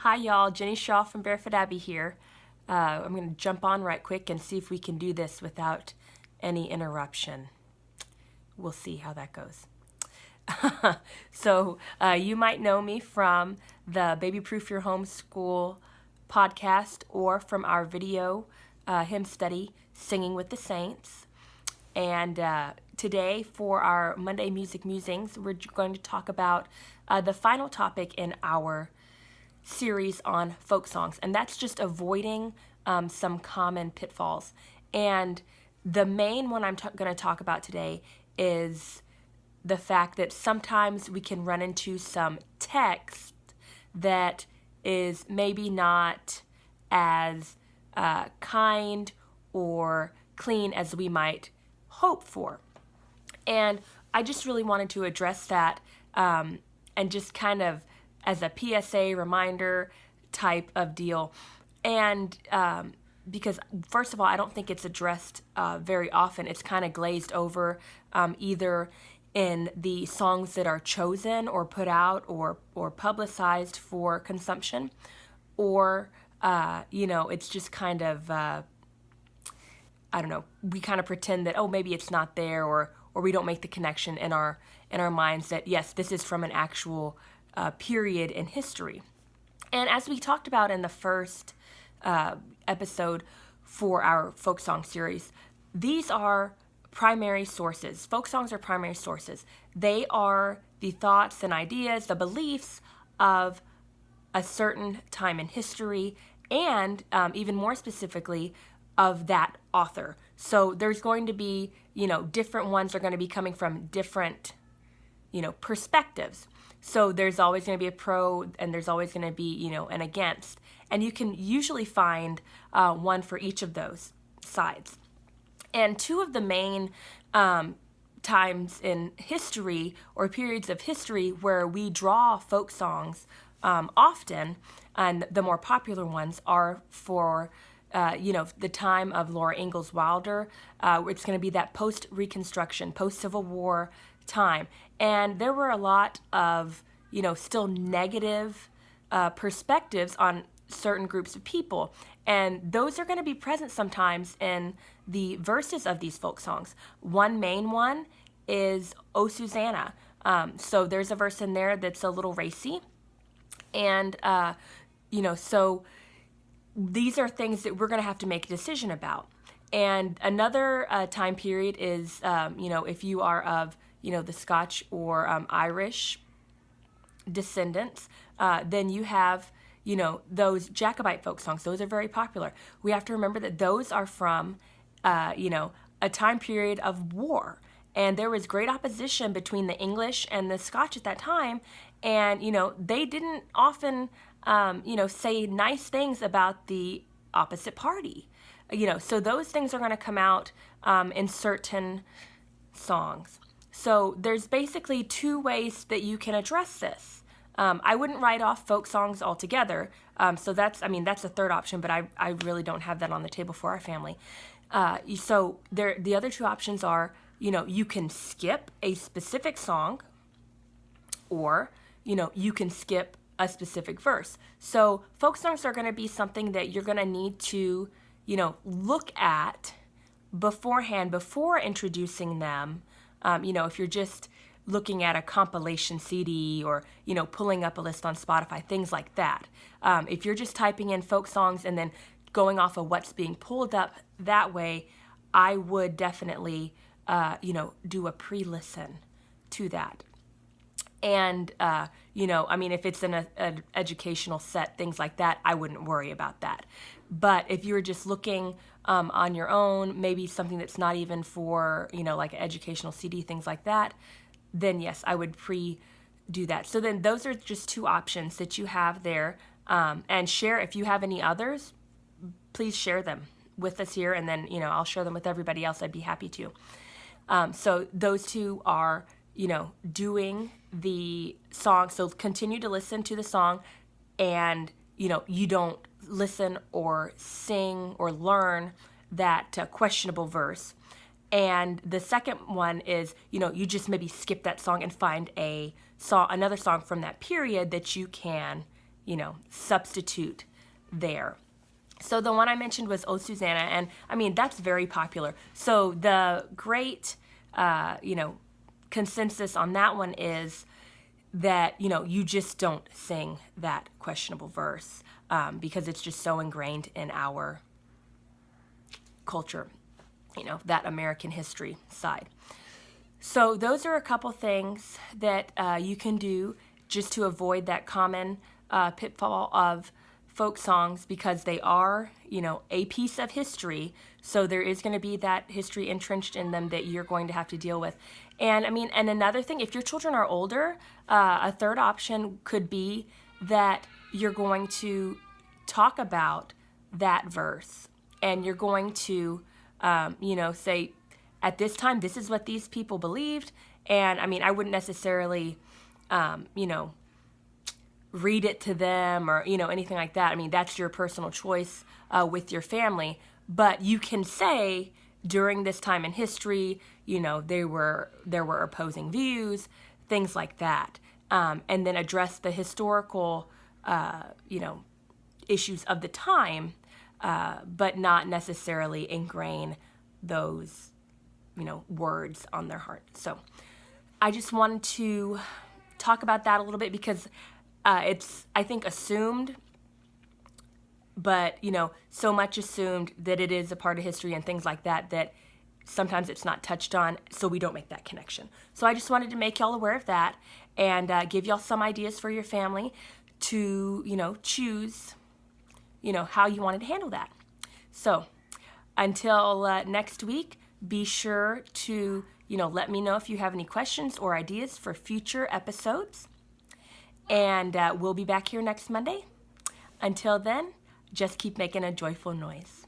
Hi y'all, Jenny Shaw from Barefoot Abbey here. I'm going to jump on right quick and see if we can do this without any interruption. We'll see how that goes. So you might know me from the Baby Proof Your Homeschool podcast or from our video hymn study, Singing with the Saints. And today for our Monday Music Musings, we're going to talk about the final topic in our series on folk songs, and that's just avoiding some common pitfalls. And the main one I'm going to talk about today is the fact that sometimes we can run into some text that is maybe not as kind or clean as we might hope for. And I just really wanted to address that and just kind of as a PSA reminder type of deal. And because, first of all, I don't think it's addressed very often. It's kind of glazed over either in the songs that are chosen or put out or publicized for consumption, or, it's just kind of, I don't know, we kind of pretend that, oh, maybe it's not there, or we don't make the connection in our minds that, yes, this is from an actual period in history. And as we talked about in the first episode for our folk song series, these are primary sources. Folk songs are primary sources. They are the thoughts and ideas, the beliefs of a certain time in history, and even more specifically, of that author. So there's going to be, different ones are going to be coming from different, perspectives. So there's always going to be a pro and there's always going to be, an against. And you can usually find one for each of those sides. And two of the main times in history or periods of history where we draw folk songs often, and the more popular ones are for the time of Laura Ingalls Wilder. It's going to be that post-Reconstruction, post-Civil War time. And there were a lot of, still negative perspectives on certain groups of people. And those are going to be present sometimes in the verses of these folk songs. One main one is "O Susanna." So there's a verse in there that's a little racy. And, so these are things that we're going to have to make a decision about. And another time period is, if you are of, the Scotch or Irish descendants, then you have, those Jacobite folk songs. Those are very popular. We have to remember that those are from, a time period of war. And there was great opposition between the English and the Scotch at that time. And, they didn't often, say nice things about the opposite party. So those things are going to come out in certain songs. So there's basically two ways that you can address this. I wouldn't write off folk songs altogether. So that's the third option, but I really don't have that on the table for our family. So the other two options are, you can skip a specific song, or, you can skip a specific verse. So folk songs are going to be something that you're going to need to, look at beforehand, before introducing them. If you're just looking at a compilation CD or, pulling up a list on Spotify, things like that. If you're just typing in folk songs and then going off of what's being pulled up that way, I would definitely, do a pre-listen to that. And, if it's in an educational set, things like that, I wouldn't worry about that. But if you're just looking on your own, maybe something that's not even for, like an educational CD, things like that, then yes, I would do that. So then those are just two options that you have there. And share, if you have any others, please share them with us here. And then, I'll share them with everybody else. I'd be happy to. So those two are, doing the song. So continue to listen to the song, and, you don't listen or sing or learn that questionable verse. And the second one is, you just maybe skip that song and find another song from that period that you can, substitute there. So the one I mentioned was Oh Susanna, and I mean, that's very popular. So the great, consensus on that one is that, you just don't sing that questionable verse because it's just so ingrained in our culture, that American history side. So those are a couple things that you can do just to avoid that common pitfall of folk songs, because they are, a piece of history. So there is going to be that history entrenched in them that you're going to have to deal with. And I mean, and another thing, if your children are older, a third option could be that you're going to talk about that verse, and you're going to, say, at this time, this is what these people believed. And I mean, I wouldn't necessarily, read it to them or, anything like that. I mean, that's your personal choice with your family. But you can say, during this time in history, there were opposing views, things like that. And then address the historical, issues of the time, but not necessarily ingrain those, words on their heart. So I just wanted to talk about that a little bit because it's, I think, assumed, but, so much assumed that it is a part of history and things like that, that sometimes it's not touched on, so we don't make that connection. So I just wanted to make y'all aware of that and give y'all some ideas for your family to, choose, how you wanted to handle that. So until next week, be sure to, let me know if you have any questions or ideas for future episodes. And we'll be back here next Monday. Until then, just keep making a joyful noise.